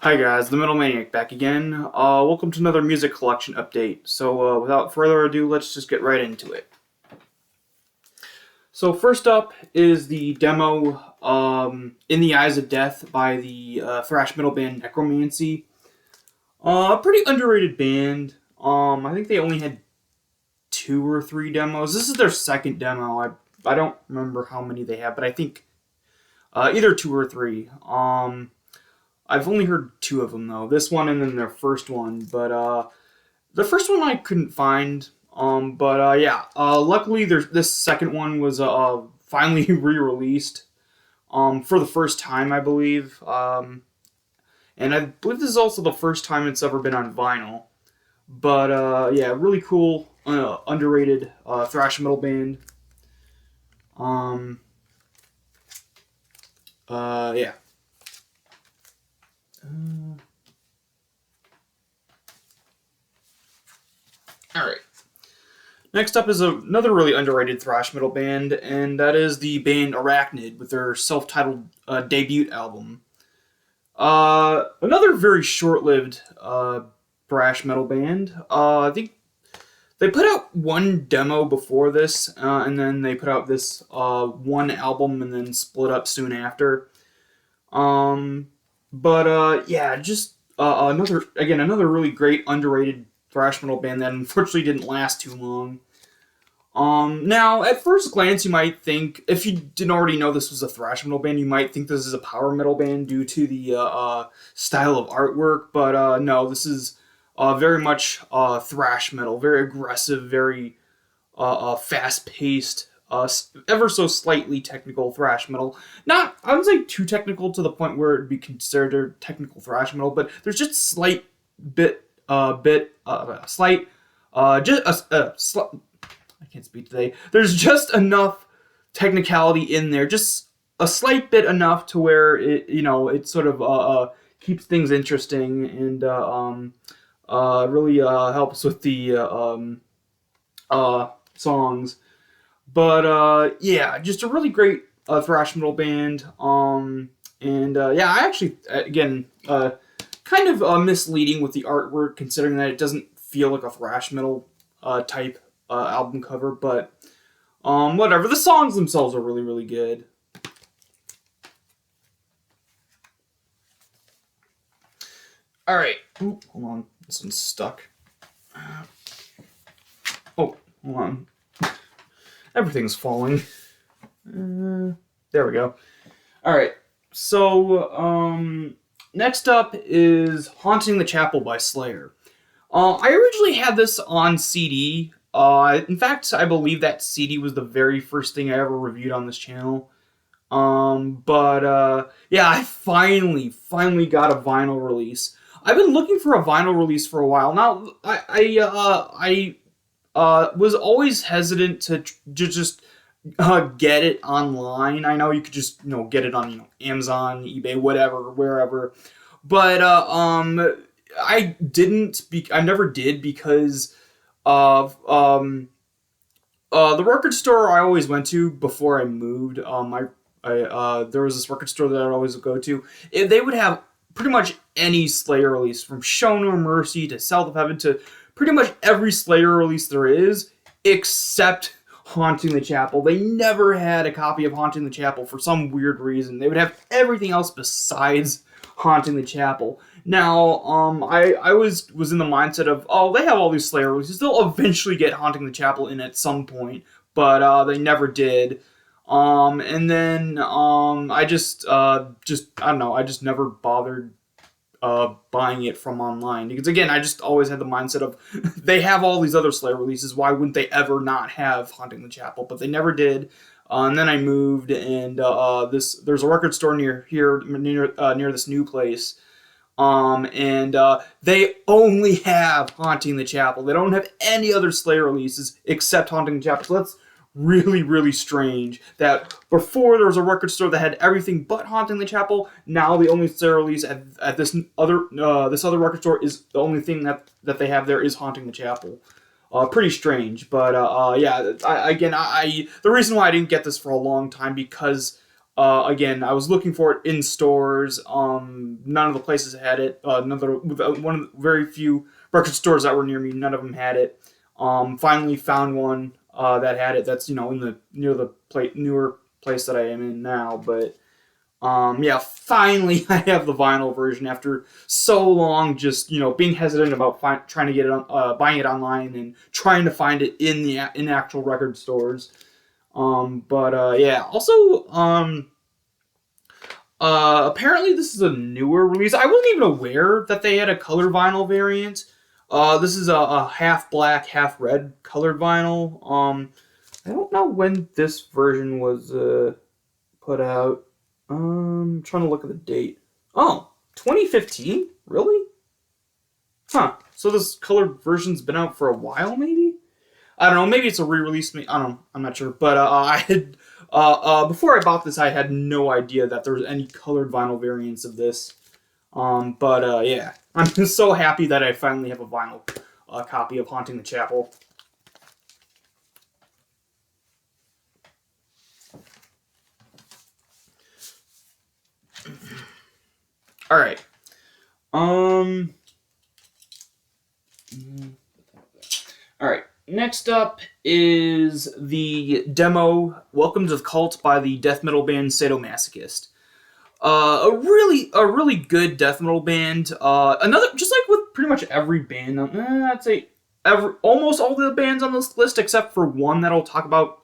Hi guys, the Metal Maniac back again. Welcome to another music collection update. So without further ado, let's just get right into it. So first up is the demo "In the Eyes of Death" by the thrash metal band Necromancy. A pretty underrated band. I think they only had two or three demos. This is their second demo. I don't remember how many they have, but I think either two or three. I've only heard two of them though. This one and then their first one, but the first one I couldn't find. But yeah. Luckily, this second one was finally re-released. For the first time, I believe. And I believe this is also the first time it's ever been on vinyl. But yeah, really cool, underrated thrash metal band. Um, yeah. All right. Next up is another really underrated thrash metal band, and that is the band Arachnid with their self-titled debut album. Another very short-lived thrash metal band. I think they put out one demo before this, and then they put out this one album, and then split up soon after. Um, but yeah, just another really great underrated thrash metal band that unfortunately didn't last too long. Now, at first glance, you might think, if you didn't already know this was a thrash metal band, you might think this is a power metal band due to the style of artwork, but no, this is very much thrash metal, very aggressive, very fast paced, ever so slightly technical thrash metal. Not, I wouldn't say too technical to the point where it'd be considered technical thrash metal, but there's just slight, just I can't speak today. There's just enough technicality in there, just a slight bit enough to where it sort of keeps things interesting and really helps with the songs. But yeah, just a really great thrash metal band. And yeah, I actually again kind of misleading with the artwork, considering that it doesn't feel like a thrash metal type album cover, but whatever. The songs themselves are really, really good. All right. Ooh, hold on. This one's stuck. Oh, hold on. Everything's falling. There we go. All right. So, next up is "Haunting the Chapel" by Slayer. I originally had this on CD. In fact, I believe that CD was the very first thing I ever reviewed on this channel. But yeah, I finally got a vinyl release. I've been looking for a vinyl release for a while now. I was always hesitant to just get it online. I know you could just get it on Amazon, eBay, whatever, wherever. But I never did because of the record store I always went to before I moved. There was this record store that I'd always go to. They would have pretty much any Slayer release, from Show No Mercy to South of Heaven to pretty much every Slayer release there is, except Haunting the Chapel. They never had a copy of Haunting the Chapel for some weird reason. They would have everything else besides Haunting the Chapel. Now, I was in the mindset of, oh, they have all these Slayer releases. They'll eventually get Haunting the Chapel in at some point, but they never did. And then I just I don't know. I just never bothered buying it from online, because again, I just always had the mindset of they have all these other Slayer releases. Why wouldn't they ever not have Haunting the Chapel? But they never did. And then I moved, and there's a record store near here, near this new place. And they only have Haunting the Chapel. They don't have any other Slayer releases except Haunting the Chapel. So that's really, really strange that before there was a record store that had everything but Haunting the Chapel. Now the only Slayer release at this other record store is the only thing that they have there is Haunting the Chapel. Pretty strange, but yeah. The reason why I didn't get this for a long time, because again, I was looking for it in stores. None of the places had it. One of the very few record stores that were near me, none of them had it. Finally found one that had it. That's in the newer place that I am in now. But yeah, finally I have the vinyl version after so long. Just being hesitant about trying to get it buying it online and trying to find it in actual record stores. But yeah, also, apparently this is a newer release. I wasn't even aware that they had a color vinyl variant. This is a half black, half red colored vinyl. I don't know when this version was put out. I'm trying to look at the date. Oh, 2015? Really? Huh. So this colored version's been out for a while, maybe? I don't know. Maybe it's a re-release. I don't know. I'm not sure. But I had before I bought this, I had no idea that there was any colored vinyl variants of this. But yeah, I'm just so happy that I finally have a vinyl copy of Haunting the Chapel. All right. All right. Next up is the demo "Welcome to the Cult" by the death metal band Sadomasochist. A really good death metal band. Another, just like with pretty much every band, I'd say almost all the bands on this list except for one that I'll talk about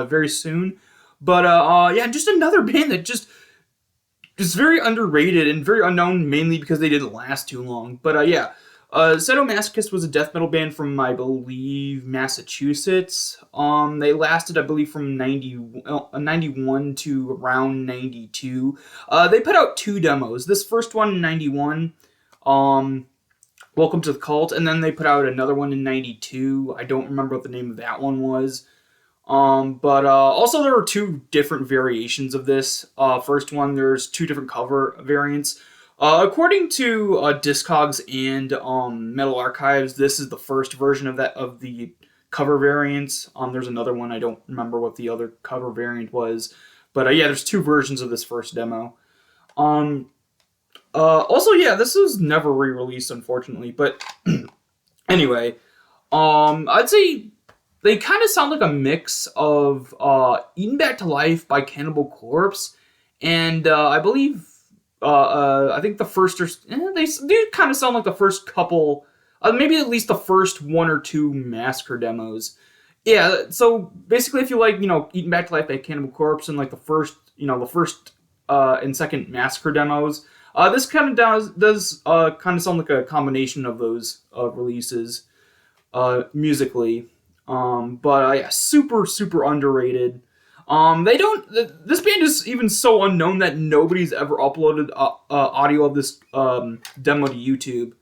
very soon. But yeah, just another band that just is very underrated and very unknown, mainly because they didn't last too long. But yeah. Sadomasochist was a death metal band from, I believe, Massachusetts. They lasted, I believe, from 91 to around 92. They put out 2 demos. This first one in 91, Welcome to the Cult, and then they put out another one in 92. I don't remember what the name of that one was. But also there were 2 different variations of this. First one, there's 2 different cover variants. According to Discogs and Metal Archives, this is the first version of the cover variants. There's another one, I don't remember what the other cover variant was, but yeah, there's 2 versions of this first demo. Also, yeah, this was never re-released, unfortunately. But anyway, I'd say they kind of sound like a mix of "Eaten Back to Life" by Cannibal Corpse, and I believe. I think the first they do kind of sound like the first couple, maybe at least the first 1 or 2 Massacre demos. Yeah, so basically, if you like, Eaten Back to Life by Cannibal Corpse and like the first and second Massacre demos, this kind of does kind of sound like a combination of those releases musically. But yeah, super underrated. This band is even so unknown that nobody's ever uploaded audio of this demo to YouTube.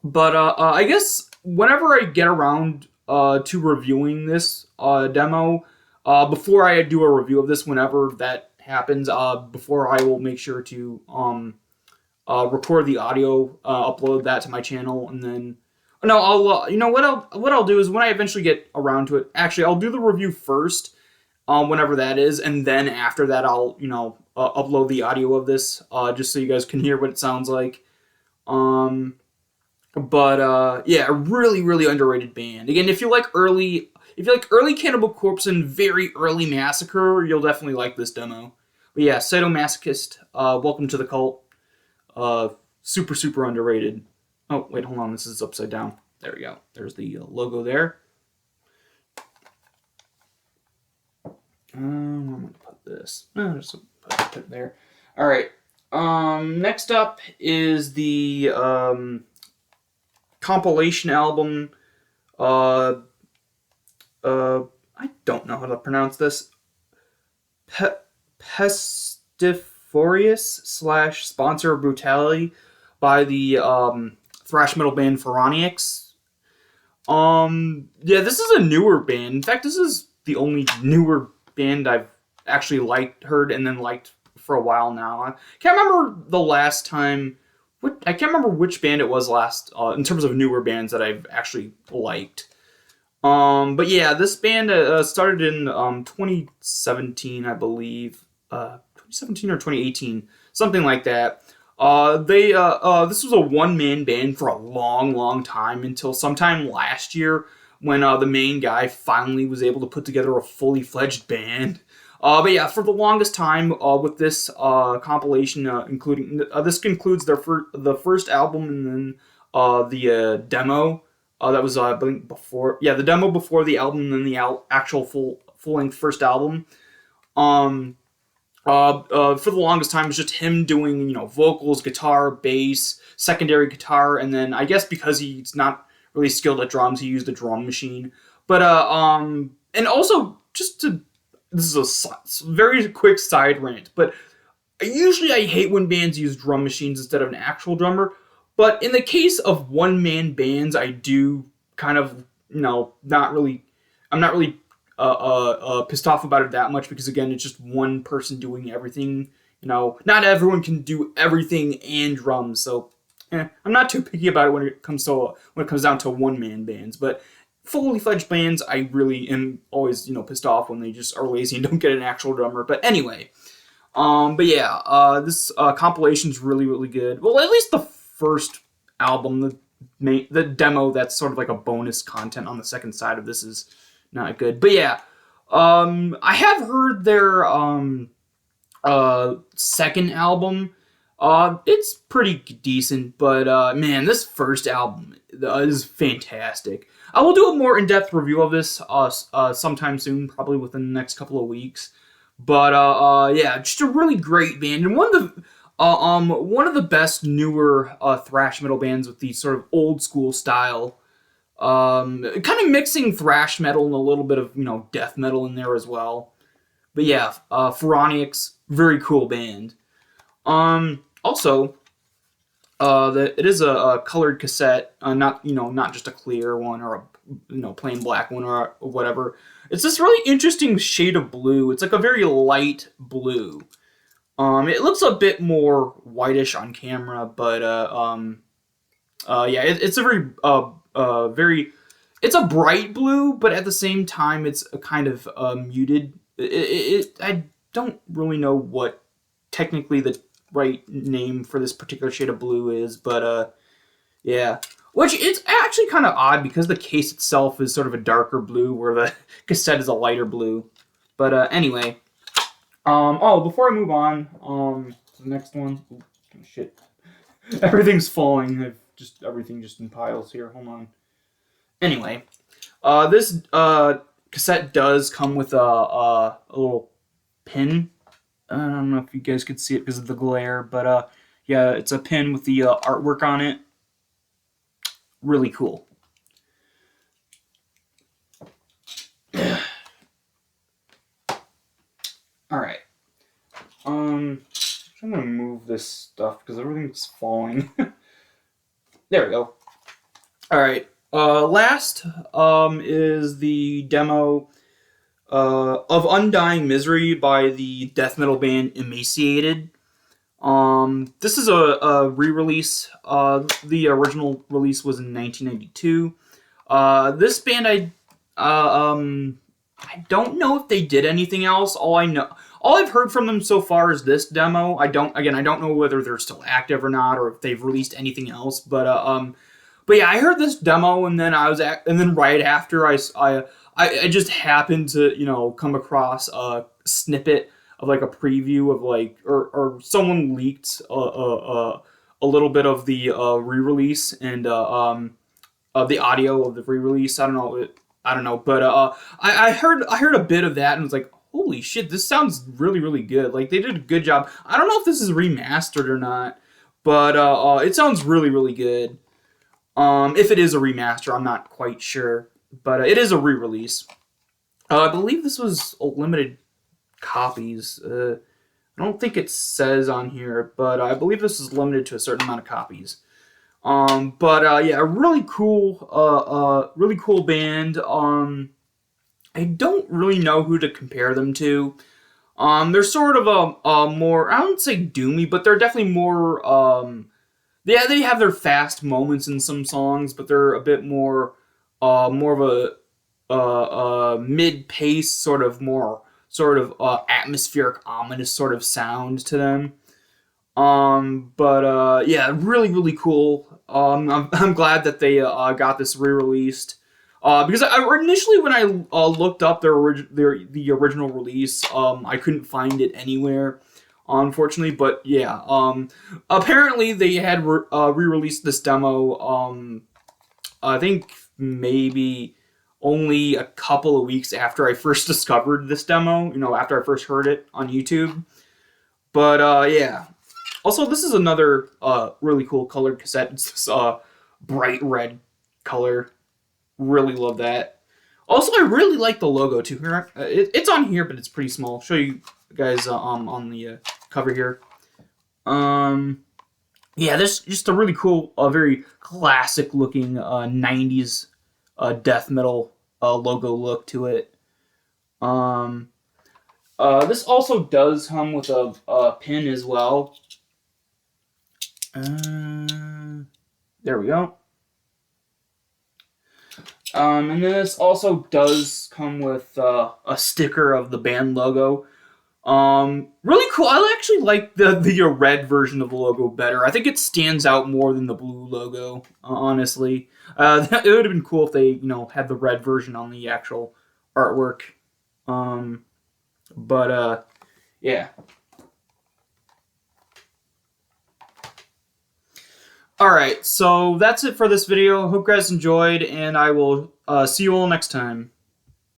But I guess whenever I get around to reviewing this demo, before I do a review of this, whenever that happens, before I will make sure to record the audio, upload that to my channel, and then. No, I'll what I'll do is when I eventually get around to it. Actually, I'll do the review first, whenever that is, and then after that, I'll upload the audio of this, just so you guys can hear what it sounds like. But yeah, a really underrated band. Again, if you like early Cannibal Corpse and very early Massacre, you'll definitely like this demo. But yeah, Sadomasochist, Welcome to the Cult, super underrated. Oh, wait, hold on. This is upside down. There we go. There's the logo there. I'm going to put this. Just put it there. All right. Next up is the compilation album. I don't know how to pronounce this. Pestiforius / Sponsor of Brutality by the thrash metal band Pharonics. Yeah, this is a newer band. In fact, this is the only newer band I've actually heard and then liked for a while now. I can't remember the last time. I can't remember which band it was last in terms of newer bands that I've actually liked. But yeah, this band started in 2017, I believe. 2017 or 2018, something like that. They This was a one man band for a long, long time until sometime last year when the main guy finally was able to put together a fully fledged band. But yeah, for the longest time with this compilation, including this concludes the first album and then the demo that was I think before, yeah, the demo before the album, and then the actual full length first album. Um, for the longest time, it was just him doing vocals, guitar, bass, secondary guitar, and then I guess because he's not really skilled at drums, he used a drum machine. But and also just to this is a very quick side rant, but usually I hate when bands use drum machines instead of an actual drummer. But in the case of one man bands, I do kind of not really. I'm not really pissed off about it that much because again, it's just one person doing everything. Not everyone can do everything and drums, so I'm not too picky about it when it comes down to one man bands. But fully fledged bands, I really am always pissed off when they just are lazy and don't get an actual drummer. But anyway, but yeah, this compilation's really, really good. Well, at least the first album, the demo that's sort of like a bonus content on the second side of this is not good. But yeah, I have heard their second album. It's pretty decent, but man, this first album is fantastic. I will do a more in-depth review of this sometime soon, probably within the next couple of weeks. But yeah, just a really great band, and one of the best newer thrash metal bands with the sort of old school style. Kind of mixing thrash metal and a little bit of death metal in there as well. But yeah, Pharonics, very cool band. Also, it is a colored cassette, not just a clear one or a plain black one or whatever. It's this really interesting shade of blue. It's like a very light blue. It looks a bit more whitish on camera, but yeah, it's a very it's a bright blue, but at the same time, it's a kind of muted. I don't really know what technically the right name for this particular shade of blue is, but yeah. Which it's actually kind of odd because the case itself is sort of a darker blue, where the cassette is a lighter blue. But anyway, before I move on, to the next one. Ooh, shit, everything's falling. Everything just in piles here. Hold on. Anyway, this cassette does come with a little pin. I don't know if you guys could see it because of the glare, but yeah, it's a pin with the artwork on it. Really cool. All right. I'm gonna move this stuff because everything's falling. There we go. All right. Last is the demo of Undying Misery by the death metal band Emaciated. This is a re-release. The original release was in 1992. This band, I don't know if they did anything else. All I've heard from them so far is this demo. I don't know whether they're still active or not, or if they've released anything else. But yeah, I heard this demo, and then and then right after I just happened to come across a snippet of like a preview of like or someone leaked a little bit of the re-release and of the audio of the re-release. I don't know, but I heard a bit of that and was like, holy shit, this sounds really, really good. Like they did a good job. I don't know if this is remastered or not, but it sounds really, really good. If it is a remaster, I'm not quite sure, but it is a re-release. I believe this was a limited copies. I don't think it says on here, but I believe this is limited to a certain amount of copies. But yeah, really cool band. I don't really know who to compare them to. They're sort of a more, I wouldn't say doomy, but they're definitely more, yeah, they have their fast moments in some songs, but they're a bit more of a mid-pace, sort of more sort of atmospheric, ominous sort of sound to them. But yeah, really, really cool. I'm glad that they got this re-released. Because initially when I looked up the original release, I couldn't find it anywhere, unfortunately. But yeah, apparently they had re-released this demo. I think maybe only a couple of weeks after I first discovered this demo. After I first heard it on YouTube. But yeah. Also, this is another really cool colored cassette. It's this bright red color. Really love that. Also, I really like the logo too. Here, it's on here, but it's pretty small. I'll show you guys on the cover here. Yeah, this just a really cool, very classic looking 90s death metal logo look to it. This also does come with a pin as well. There we go. And this also does come with a sticker of the band logo. Really cool. I actually like the red version of the logo better. I think it stands out more than the blue logo, honestly. It would have been cool if they, had the red version on the actual artwork. But yeah. Alright, so that's it for this video. Hope you guys enjoyed, and I will see you all next time.